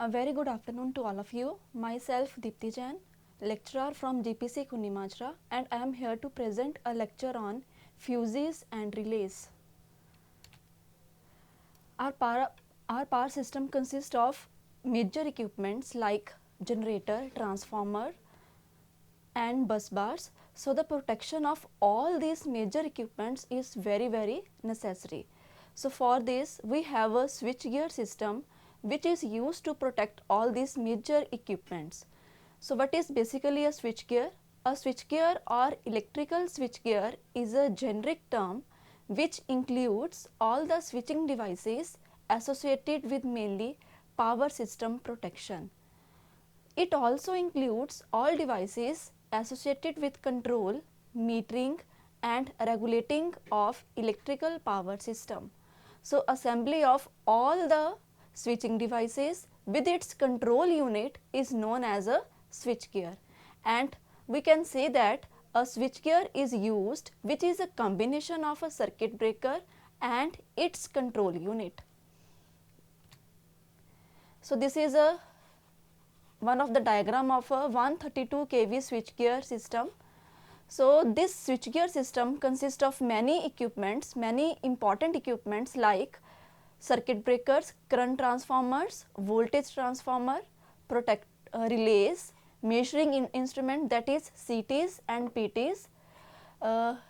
A very good afternoon to all of you. Myself Deepti Jain, lecturer from GPC Kunimajra, and I am here to present a lecture on fuses and relays. Our power system consists of major equipments like generator, transformer and bus bars. So the protection of all these major equipments is very necessary. So for this we have a switchgear system which is used to protect all these major equipments. So what is basically a switchgear? A switchgear or electrical switchgear is a generic term which includes all the switching devices associated with mainly power system protection. It also includes all devices associated with control, metering and regulating of electrical power system. So assembly of all the switching devices with its control unit is known as a switchgear, and we can say that a switchgear is used which is a combination of a circuit breaker and its control unit. So this is one of the diagram of a 132 kV switchgear system. So this switchgear system consists of many equipments, many important equipments like circuit breakers, current transformers, voltage transformer, relays, measuring instrument, that is CTs and PTs.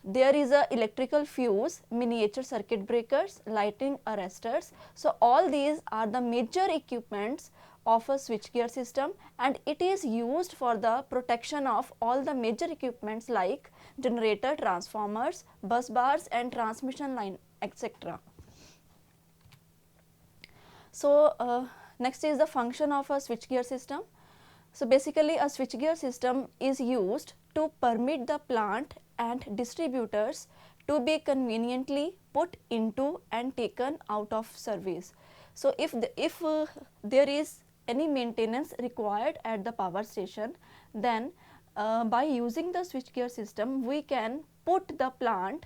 There is a electrical fuse, miniature circuit breakers, lighting arresters. So all these are the major equipments of a switchgear system, and it is used for the protection of all the major equipments like generator, transformers, bus bars and transmission line, etc. So next is the function of a switchgear system. So basically a switchgear system is used to permit the plant and distributors to be conveniently put into and taken out of service. So if there is any maintenance required at the power station, then by using the switchgear system we can put the plant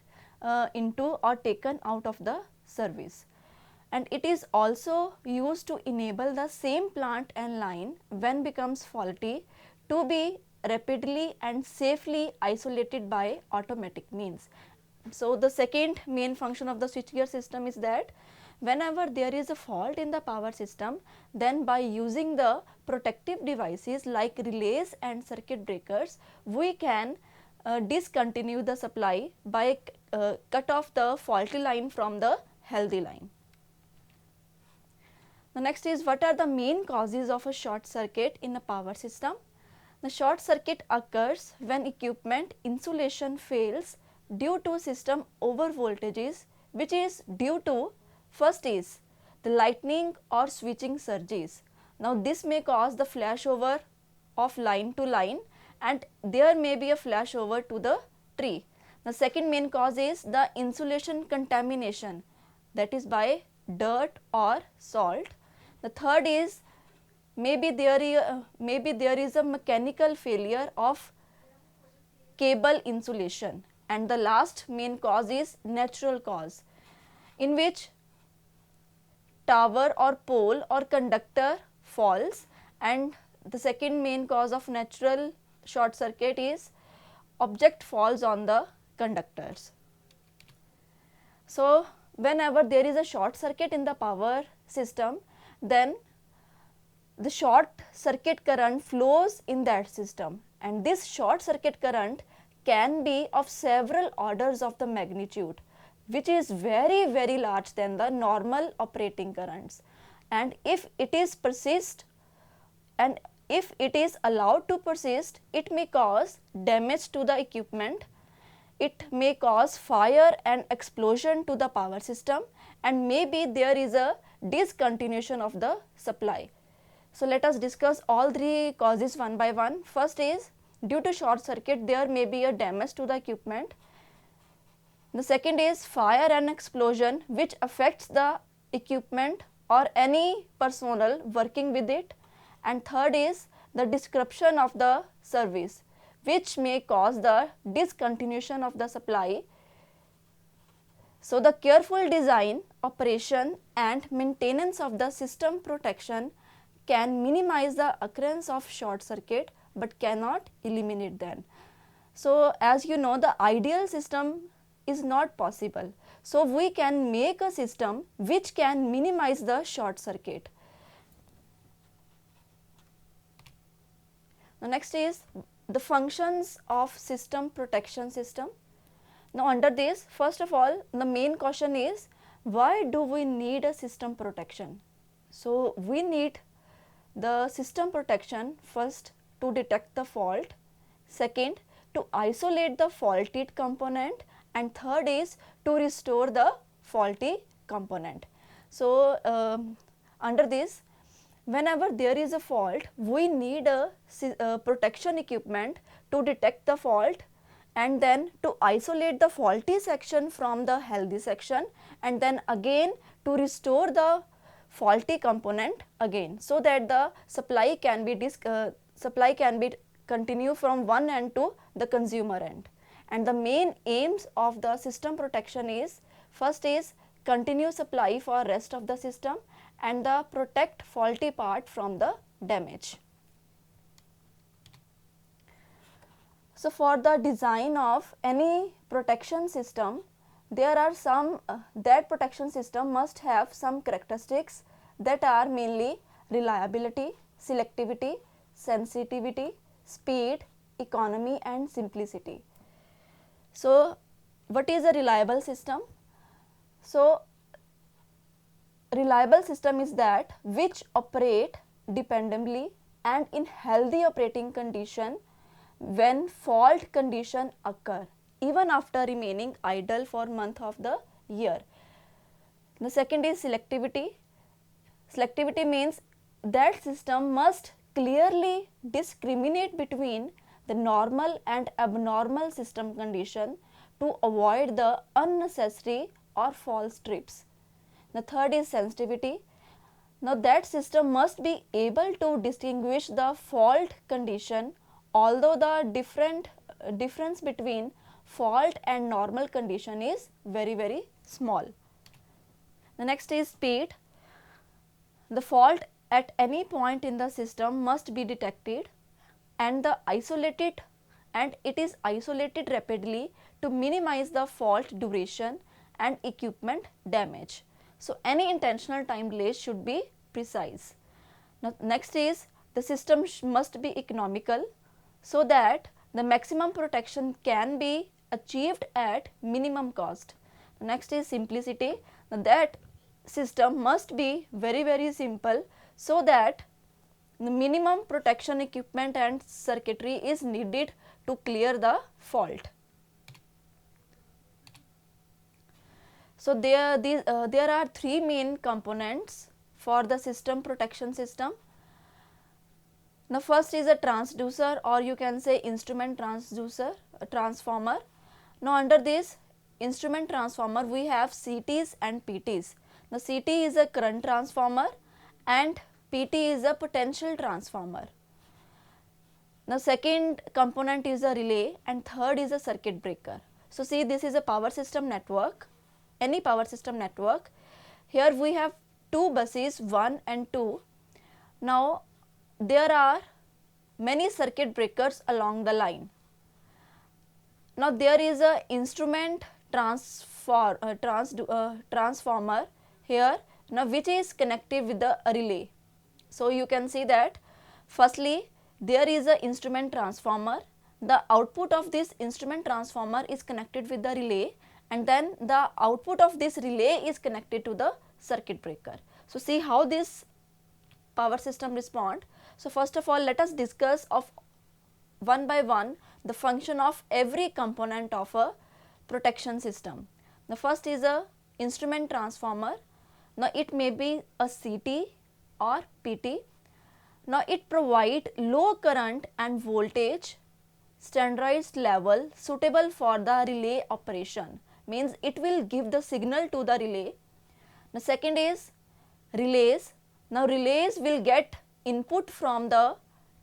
into or taken out of the service. And it is also used to enable the same plant and line when becomes faulty to be rapidly and safely isolated by automatic means. So the second main function of the switchgear system is that whenever there is a fault in the power system, then by using the protective devices like relays and circuit breakers, we can discontinue the supply by cut off the faulty line from the healthy line. The next is, what are the main causes of a short circuit in a power system? The short circuit occurs when equipment insulation fails due to system over voltages, which is due to, first is the lightning or switching surges. Now this may cause the flashover of line to line, and there may be a flashover to the tree. The second main cause is the insulation contamination, that is by dirt or salt. The third is maybe there is a mechanical failure of cable insulation, and the last main cause is natural cause, in which tower or pole or conductor falls, and the second main cause of natural short circuit is object falls on the conductors. So whenever there is a short circuit in the power system, then the short circuit current flows in that system, and this short circuit current can be of several orders of the magnitude, which is very large than the normal operating currents. And if it is allowed to persist, it may cause damage to the equipment, it may cause fire and explosion to the power system, and maybe there is a discontinuation of the supply. So let us discuss all three causes one by one. First is, due to short circuit there may be a damage to the equipment. The second is fire and explosion, which affects the equipment or any personnel working with it. And third is the disruption of the service, which may cause the discontinuation of the supply. So the careful design, operation and maintenance of the system protection can minimize the occurrence of short circuit but cannot eliminate them. So as you know, the ideal system is not possible. So we can make a system which can minimize the short circuit. The next is the functions of system protection system. Now under this, first of all, the main question is, why do we need a system protection? So we need the system protection first to detect the fault, second to isolate the faulted component, and third is to restore the faulty component. So under this, whenever there is a fault, we need a protection equipment to detect the fault and then to isolate the faulty section from the healthy section, and then again to restore the faulty component again, so that the supply can be continue from one end to the consumer end. And the main aims of the system protection is, first is continue supply for rest of the system and the protect faulty part from the damage. So for the design of any protection system, there are some that protection system must have some characteristics that are mainly reliability, selectivity, sensitivity, speed, economy and simplicity. So what is a reliable system? So reliable system is that which operate dependably and in healthy operating condition when fault condition occur, even after remaining idle for month of the year. The second is selectivity. Selectivity means that system must clearly discriminate between the normal and abnormal system condition to avoid the unnecessary or false trips. The third is sensitivity. Now that system must be able to distinguish the fault condition, although the difference between fault and normal condition is very small. The next is speed. The fault at any point in the system must be detected and it is isolated rapidly to minimize the fault duration and equipment damage. So any intentional time delays should be precise. Now next is the system must be economical so that the maximum protection can be achieved at minimum cost. Next is simplicity. Now that system must be very simple so that the minimum protection equipment and circuitry is needed to clear the fault. So there are three main components for the system protection system. Now first is a transducer, or you can say instrument transducer, a transformer. Now under this instrument transformer we have CTs and PTs. Now CT is a current transformer and PT is a potential transformer. Now second component is a relay and third is a circuit breaker. So see, this is a power system network, any power system network. Here we have two buses 1 and 2. Now there are many circuit breakers along the line. Now there is a instrument transformer here, now which is connected with the relay. So you can see that firstly there is a instrument transformer, the output of this instrument transformer is connected with the relay, and then the output of this relay is connected to the circuit breaker. So see how this power system respond. So first of all, let us discuss of one by one the function of every component of a protection system. The first is a instrument transformer. Now it may be a CT or PT. Now it provide low current and voltage standardized level suitable for the relay operation, means it will give the signal to the relay. The second is relays. Now relays will get input from the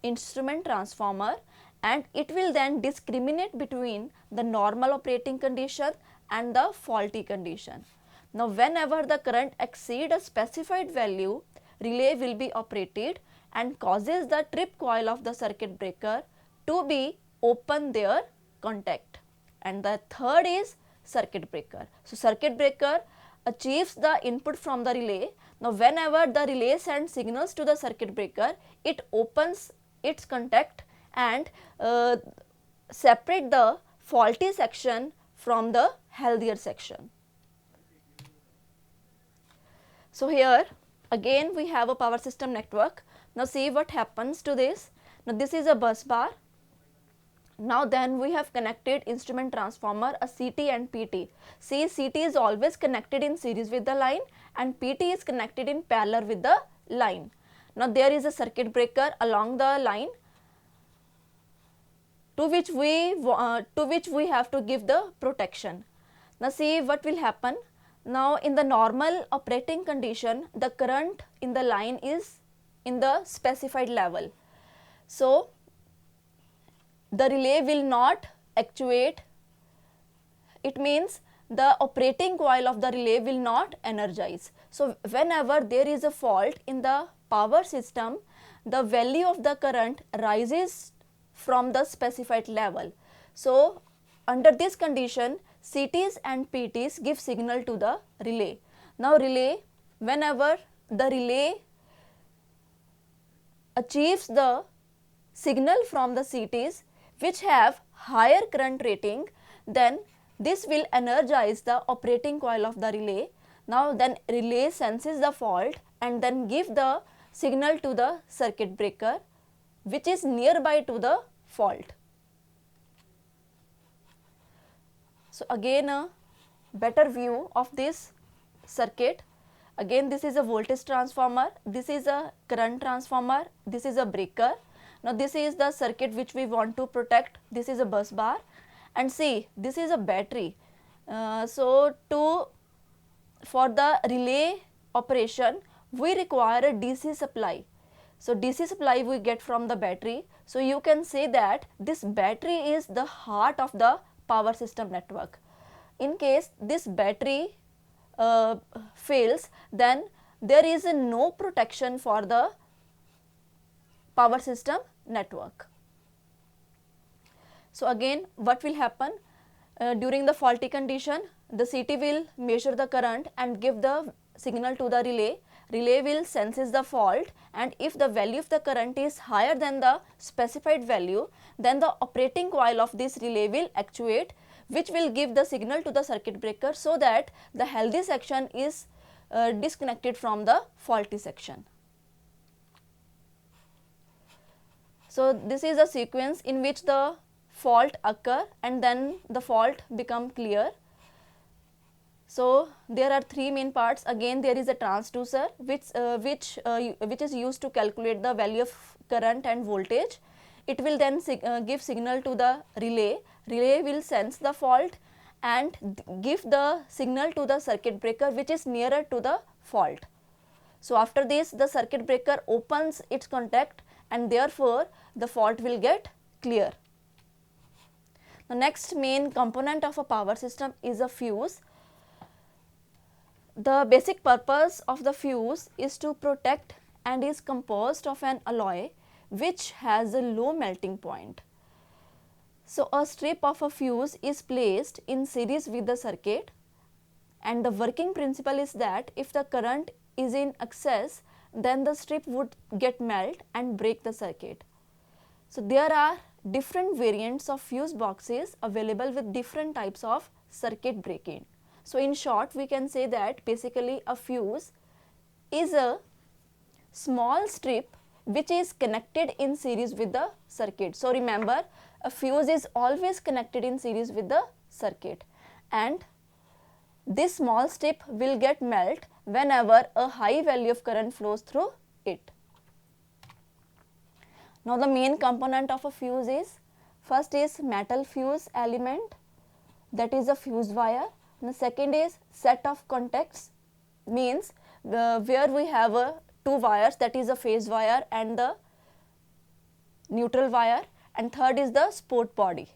instrument transformer and it will then discriminate between the normal operating condition and the faulty condition. Now whenever the current exceed a specified value, relay will be operated and causes the trip coil of the circuit breaker to be open their contact. And the third is circuit breaker. So, circuit breaker achieves the input from the relay. Now, whenever the relay sends signals to the circuit breaker, it opens its contact and separate the faulty section from the healthier section. So, here again we have a power system network. Now, see what happens to this. Now, this is a bus bar. Now, then we have connected instrument transformer, a CT and PT. See, CT is always connected in series with the line and PT is connected in parallel with the line. Now, there is a circuit breaker along the line to which we have to give the protection. Now, see what will happen. Now, in the normal operating condition, the current in the line is in the specified level. So, the relay will not actuate, it means the operating coil of the relay will not energize. So, whenever there is a fault in the power system, the value of the current rises from the specified level. So, under this condition, CTs and PTs give signal to the relay. Now, whenever the relay achieves the signal from the CTs which have higher current rating, then this will energize the operating coil of the relay. Now, then relay senses the fault and then give the signal to the circuit breaker which is nearby to the fault. So, again a better view of this circuit. Again, this is a voltage transformer, this is a current transformer, this is a breaker. Now, this is the circuit which we want to protect, this is a bus bar, and see, this is a battery. For the relay operation, we require a DC supply. So, DC supply we get from the battery. So, you can say that this battery is the heart of the power system network. In case this battery fails, then there is no protection for the power system network. So, again what will happen during the faulty condition, the CT will measure the current and give the signal to the relay. Relay will senses the fault, and if the value of the current is higher than the specified value, then the operating coil of this relay will actuate, which will give the signal to the circuit breaker so that the healthy section is disconnected from the faulty section. So, this is a sequence in which the fault occur and then the fault become clear. So, there are three main parts. Again, there is a transducer which is used to calculate the value of current and voltage. It will then give signal to the relay. Relay will sense the fault and give the signal to the circuit breaker which is nearer to the fault. So, after this the circuit breaker opens its contact and therefore, the fault will get clear. The next main component of a power system is a fuse. The basic purpose of the fuse is to protect and is composed of an alloy which has a low melting point. So, a strip of a fuse is placed in series with the circuit, and the working principle is that if the current is in excess, then the strip would get melt and break the circuit. So, there are different variants of fuse boxes available with different types of circuit breaking. So, in short we can say that basically a fuse is a small strip which is connected in series with the circuit. So, remember, a fuse is always connected in series with the circuit, and this small strip will get melt whenever a high value of current flows through it. Now, the main component of a fuse is, first is metal fuse element, that is a fuse wire. The second is set of contacts, means where we have two wires, that is a phase wire and the neutral wire, and third is the support body.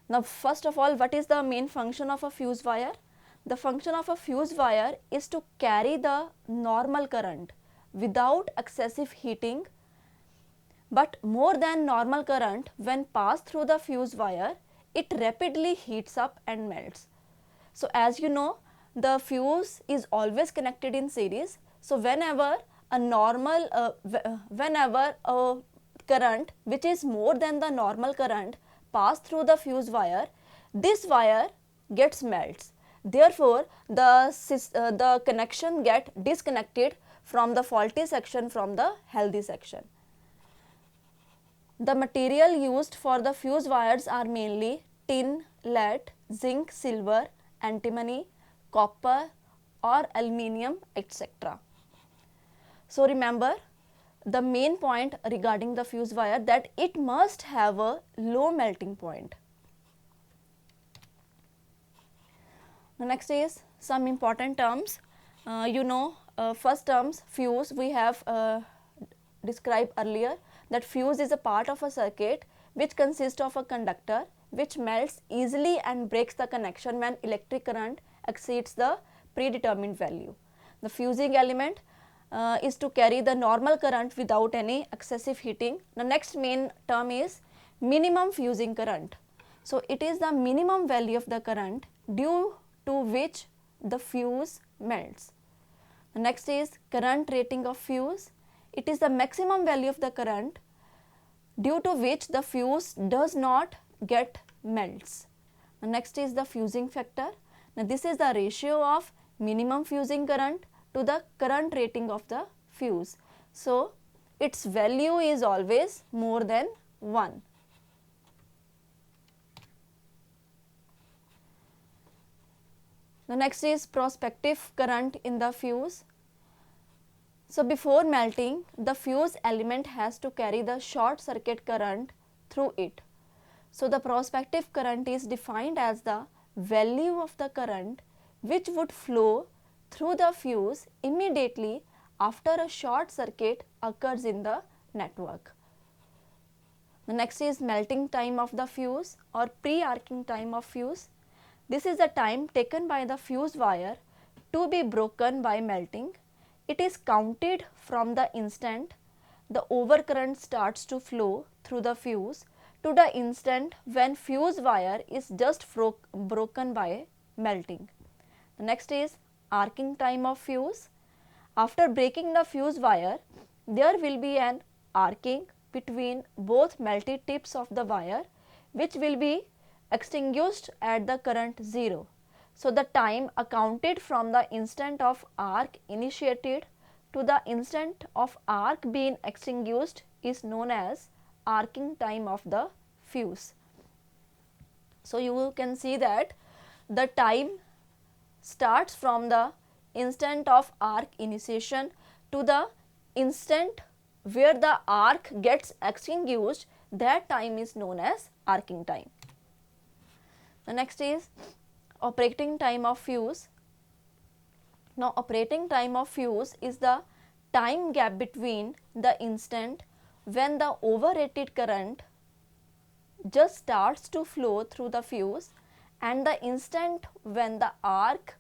Now, first of all, what is the main function of a fuse wire? The function of a fuse wire is to carry the normal current without excessive heating, but more than normal current when passed through the fuse wire, it rapidly heats up and melts. So as you know, the fuse is always connected in series. So whenever a current which is more than the normal current pass through the fuse wire, this wire gets melts. Therefore the connection get disconnected from the faulty section from the healthy section. The material used for the fuse wires are mainly tin, lead, zinc, silver, antimony, copper or aluminium, etc. So remember the main point regarding the fuse wire, that it must have a low melting point. The next is some important terms. First terms, fuse, we have described earlier that fuse is a part of a circuit which consists of a conductor which melts easily and breaks the connection when electric current exceeds the predetermined value. The fusing element is to carry the normal current without any excessive heating. The next main term is minimum fusing current. So it is the minimum value of the current due to which the fuse melts. The next is current rating of fuse. It is the maximum value of the current due to which the fuse does not get melts. The next is the fusing factor. Now this is the ratio of minimum fusing current to the current rating of the fuse. So its value is always more than 1. The next is prospective current in the fuse. So before melting, the fuse element has to carry the short circuit current through it. So the prospective current is defined as the value of the current which would flow through the fuse immediately after a short circuit occurs in the network. The next is melting time of the fuse or pre-arcing time of fuse. This is the time taken by the fuse wire to be broken by melting. It is counted from the instant the overcurrent starts to flow through the fuse to the instant when fuse wire is just broken by melting. The next is arcing time of fuse. After breaking the fuse wire, there will be an arcing between both melted tips of the wire which will be extinguished at the current 0. So the time accounted from the instant of arc initiated to the instant of arc being extinguished is known as arcing time of the fuse. So you can see that the time starts from the instant of arc initiation to the instant where the arc gets extinguished, that time is known as arcing time. The next is operating time of fuse. Now operating time of fuse is the time gap between the instant when the overrated current just starts to flow through the fuse and the instant when the arc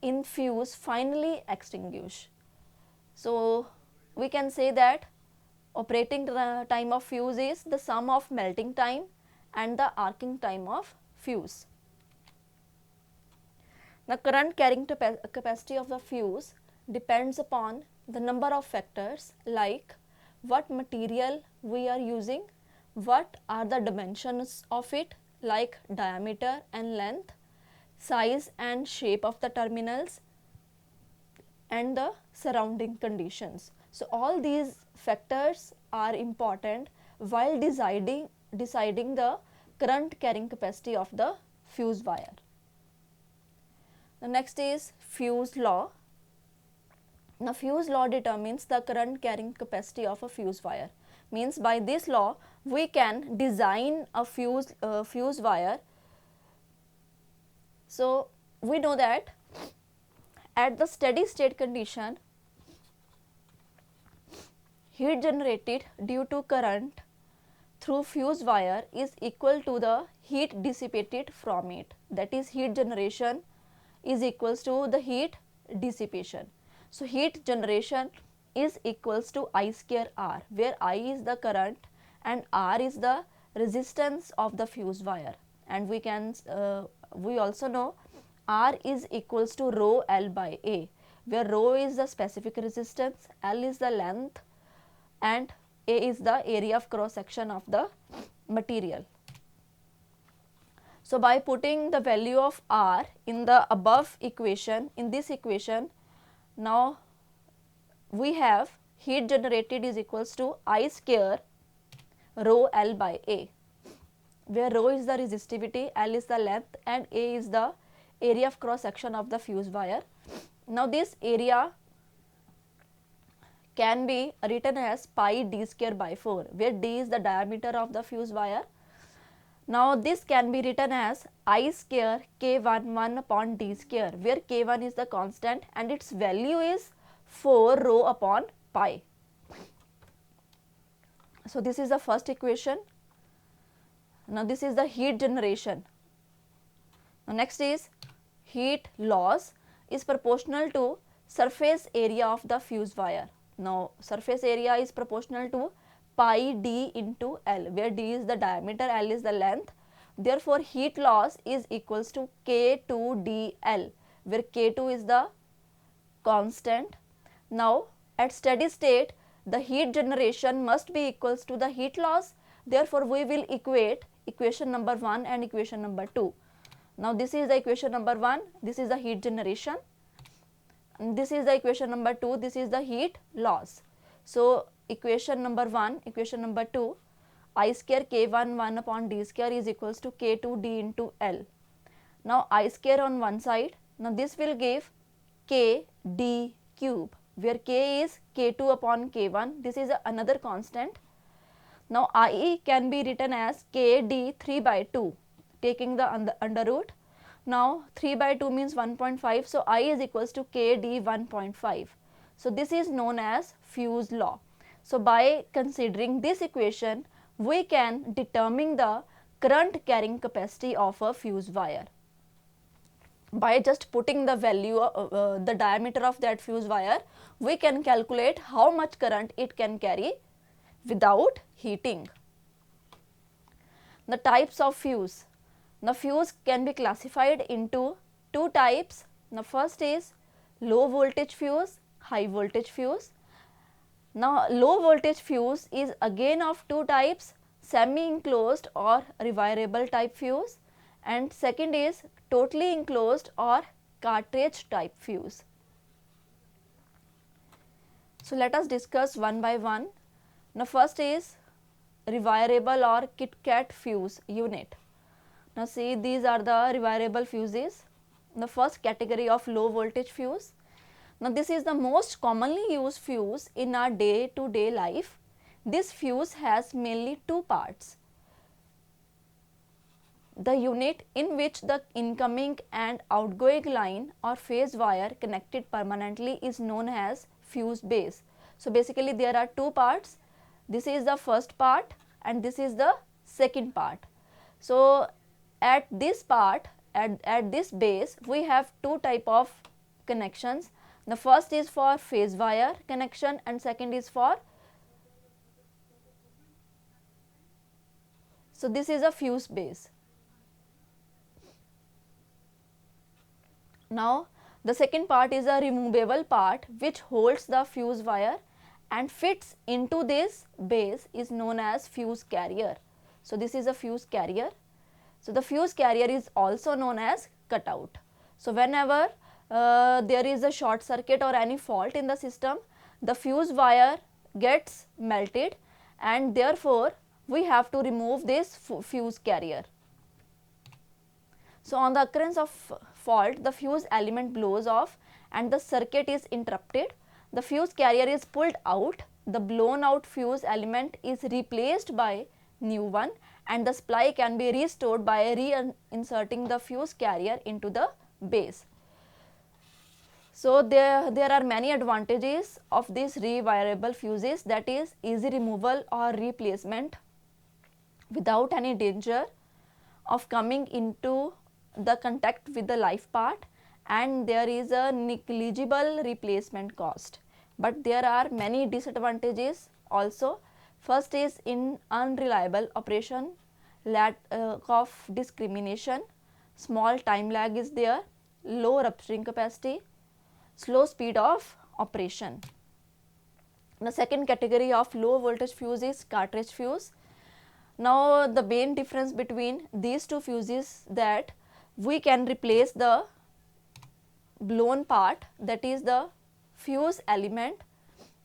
in fuse finally extinguish. So we can say that operating time of fuse is the sum of melting time and the arcing time of fuse. The current carrying capacity of the fuse depends upon the number of factors like what material we are using, what are the dimensions of it like diameter and length, size and shape of the terminals, and the surrounding conditions. So all these factors are important while deciding the current carrying capacity of the fuse wire. The next is fuse law. Now fuse law determines the current carrying capacity of a fuse wire. Means by this law we can design a fuse wire. So we know that at the steady state condition, heat generated due to current through fuse wire is equal to the heat dissipated from it. That is, heat generation is equals to the heat dissipation. So heat generation is equals to I square R, where I is the current and R is the resistance of the fuse wire, and we also know R is equals to rho L by A, where rho is the specific resistance, L is the length, and A is the area of cross section of the material. So by putting the value of R in the above equation, in this equation, now we have heat generated is equals to I square rho L by A, where rho is the resistivity, L is the length, and A is the area of cross section of the fuse wire. Now this area can be written as pi d square by 4, where d is the diameter of the fuse wire. Now this can be written as I square K11 upon d square, where K1 is the constant and its value is 4 rho upon pi. So this is the first equation. Now this is the heat generation. Now next is heat loss is proportional to surface area of the fuse wire. Now surface area is proportional to pi d into L, where d is the diameter, L is the length. Therefore heat loss is equals to K2dL, where K2 is the constant. Now at steady state the heat generation must be equals to the heat loss. Therefore we will equate equation number 1 and equation number 2. Now this is the equation number 1, this is the heat generation, and this is the equation number 2, this is the heat loss. So equation number 1, equation number 2, I square K11 upon d square is equals to K2d into L. Now I square on one side, now this will give Kd cube, where K is K2 upon K1, this is another constant. Now I can be written as Kd 3 by 2, taking the under root. Now 3 by 2 means 1.5, so I is equals to Kd 1.5. So this is known as fuse law. So by considering this equation, we can determine the current carrying capacity of a fuse wire. By just putting the value, the diameter of that fuse wire, we can calculate how much current it can carry without heating. The types of fuse. The fuse can be classified into two types. The first is low voltage fuse, high voltage fuse. Now low voltage fuse is again of two types, semi enclosed or rewirable type fuse, and second is totally enclosed or cartridge type fuse. So let us discuss one by one. Now first is rewirable or Kit Kat fuse unit. Now see, these are the rewirable fuses. The first category of low voltage fuse. Now this is the most commonly used fuse in our day-to-day life. This fuse has mainly two parts. The unit in which the incoming and outgoing line or phase wire connected permanently is known as fuse base. So basically there are two parts. This is the first part and this is the second part. So at this part, at this base, we have two type of connections. The first is for phase wire connection and second is for, so this is a fuse base. Now the second part is a removable part which holds the fuse wire and fits into this base is known as fuse carrier. So this is a fuse carrier. So the fuse carrier is also known as cutout. So whenever there is a short circuit or any fault in the system, the fuse wire gets melted and therefore we have to remove this fuse carrier. So on the occurrence of fault, the fuse element blows off and the circuit is interrupted. The fuse carrier is pulled out, the blown out fuse element is replaced by new one and the supply can be restored by reinserting the fuse carrier into the base. So there are many advantages of these rewirable fuses, that is easy removal or replacement without any danger of coming into the contact with the live part, and there is a negligible replacement cost. but there are many disadvantages also. First is in unreliable operation, lack of discrimination, small time lag is there, low rupturing capacity, slow speed of operation. The second category of low voltage fuse is cartridge fuse. Now the main difference between these two fuses is that we can replace the blown part, that is the fuse element,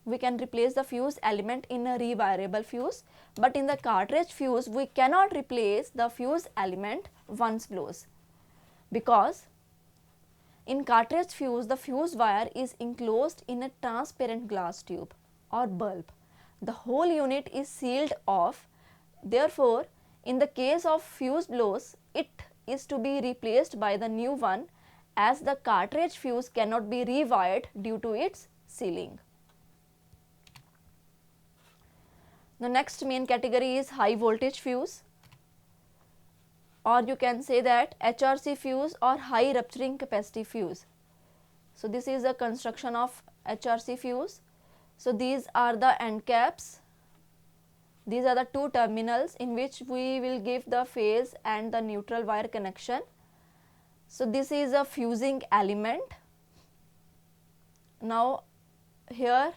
we can replace the fuse element in a rewirable fuse, but in the cartridge fuse we cannot replace the fuse element once blows, because in cartridge fuse the fuse wire is enclosed in a transparent glass tube or bulb. The whole unit is sealed off. Therefore, in the case of fuse blows, it is to be replaced by the new one, as the cartridge fuse cannot be rewired due to its sealing. The next main category is high voltage fuse, or you can say that HRC fuse or high rupturing capacity fuse. So this is a construction of HRC fuse. So these are the end caps. These are the two terminals in which we will give the phase and the neutral wire connection. So this is a fusing element. Now here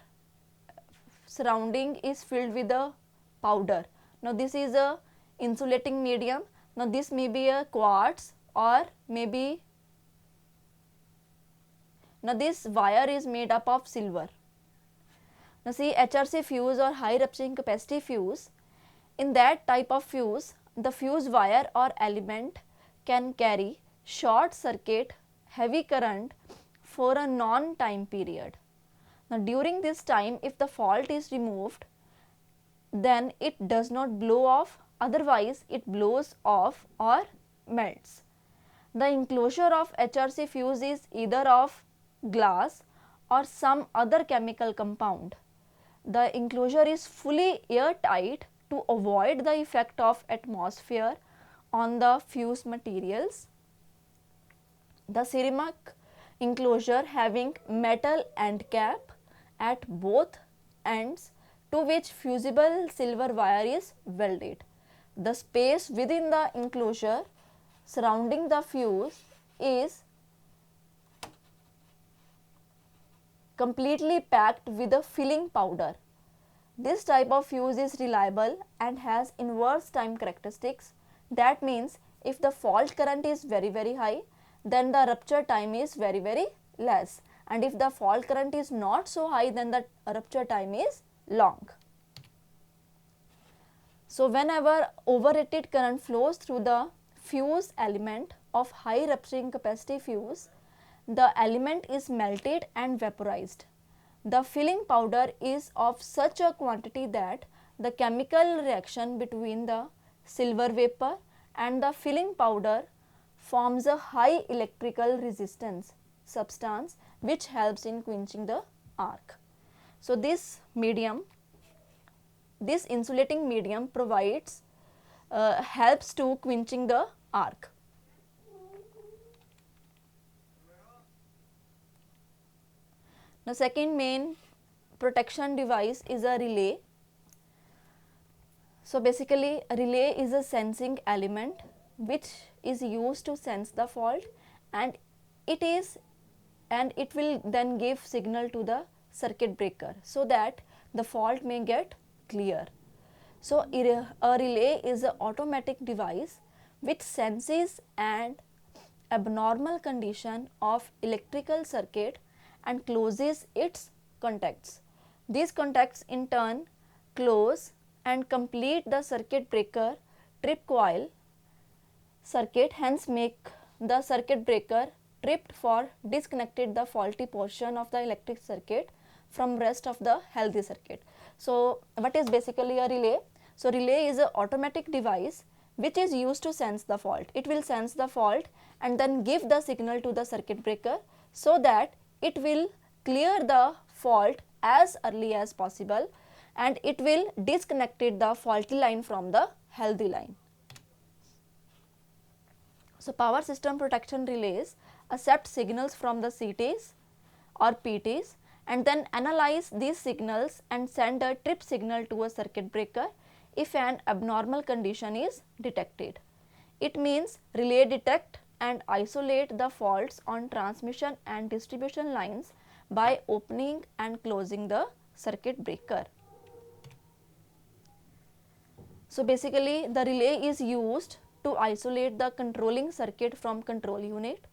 surrounding is filled with a powder. Now this is a insulating medium. Now this may be a quartz or maybe, now this wire is made up of silver. Now see, HRC fuse or high rupturing capacity fuse, in that type of fuse the fuse wire or element can carry short circuit heavy current for a non-time period. Now during this time, if the fault is removed, then it does not blow off, otherwise it blows off or melts. The enclosure of HRC fuse is either of glass or some other chemical compound. The enclosure is fully airtight to avoid the effect of atmosphere on the fuse materials. The ceramic enclosure having metal end cap at both ends, to which fusible silver wire is welded. The space within the enclosure surrounding the fuse is completely packed with a filling powder. This type of fuse is reliable and has inverse time characteristics. That means if the fault current is very high, then the rupture time is very less, and if the fault current is not so high, then the rupture time is long. So whenever overrated current flows through the fuse element of high rupturing capacity fuse, the element is melted and vaporized. The filling powder is of such a quantity that the chemical reaction between the silver vapor and the filling powder forms a high electrical resistance substance which helps in quenching the arc. So this medium, this insulating medium provides helps to quenching the arc. The second main protection device is a relay. So basically a relay is a sensing element which is used to sense the fault, and it will then give signal to the circuit breaker so that the fault may get clear. So a relay is an automatic device which senses an abnormal condition of electrical circuit and closes its contacts. These contacts in turn close and complete the circuit breaker trip coil circuit, hence make the circuit breaker tripped for disconnected the faulty portion of the electric circuit from rest of the healthy circuit. So what is basically a relay? So relay is an automatic device which is used to sense the fault. It will sense the fault and then give the signal to the circuit breaker so that it will clear the fault as early as possible, and it will disconnect the faulty line from the healthy line. So power system protection relays accept signals from the CTs or PTs and then analyze these signals and send a trip signal to a circuit breaker if an abnormal condition is detected. It means relay detect and isolate the faults on transmission and distribution lines by opening and closing the circuit breaker. So basically the relay is used to isolate the controlling circuit from control unit.